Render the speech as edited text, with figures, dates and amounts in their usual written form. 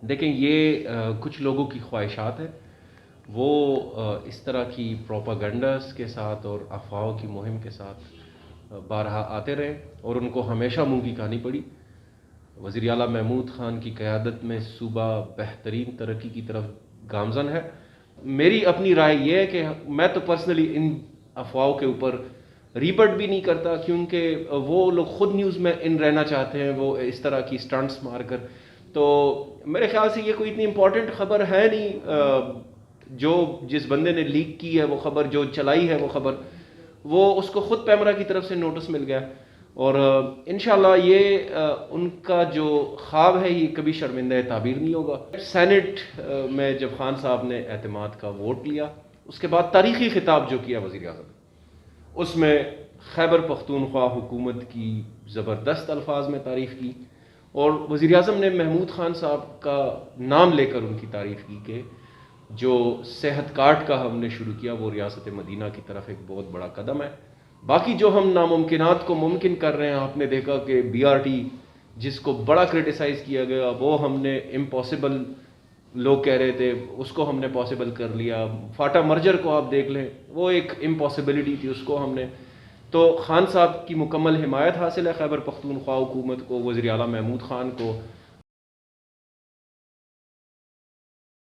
دیکھیں یہ کچھ لوگوں کی خواہشات ہیں، وہ اس طرح کی پروپاگنڈاز کے ساتھ اور افواہوں کی مہم کے ساتھ بارہا آتے رہے اور ان کو ہمیشہ منہ کی کھانی پڑی۔ وزیر اعلیٰ محمود خان کی قیادت میں صوبہ بہترین ترقی کی طرف گامزن ہے۔ میری اپنی رائے یہ ہے کہ میں تو پرسنلی ان افواہوں کے اوپر ریبٹ بھی نہیں کرتا، کیونکہ وہ لوگ خود نیوز میں ان رہنا چاہتے ہیں، وہ اس طرح کی سٹنٹس مار کر۔ تو میرے خیال سے یہ کوئی اتنی امپورٹنٹ خبر ہے نہیں۔ جو جس بندے نے لیک کی ہے وہ خبر، جو چلائی ہے وہ خبر، وہ اس کو خود پیمرا کی طرف سے نوٹس مل گیا، اور انشاءاللہ یہ ان کا جو خواب ہے یہ کبھی شرمندہ تعبیر نہیں ہوگا۔ سینٹ میں جب خان صاحب نے اعتماد کا ووٹ لیا، اس کے بعد تاریخی خطاب جو کیا وزیر اعظم، اس میں خیبر پختونخوا حکومت کی زبردست الفاظ میں تعریف کی، اور وزیر اعظم نے محمود خان صاحب کا نام لے کر ان کی تعریف کی کہ جو صحت کارڈ کا ہم نے شروع کیا وہ ریاست مدینہ کی طرف ایک بہت بڑا قدم ہے۔ باقی جو ہم ناممکنات کو ممکن کر رہے ہیں، آپ نے دیکھا کہ بی آر ٹی جس کو بڑا کرٹیسائز کیا گیا، وہ ہم نے امپاسبل لوگ کہہ رہے تھے، اس کو ہم نے پاسبل کر لیا۔ فاٹا مرجر کو آپ دیکھ لیں، وہ ایک امپاسبلٹی تھی، اس کو ہم نے۔ تو خان صاحب کی مکمل حمایت حاصل ہے خیبر پختونخوا حکومت کو، وزیر اعلیٰ محمود خان کو،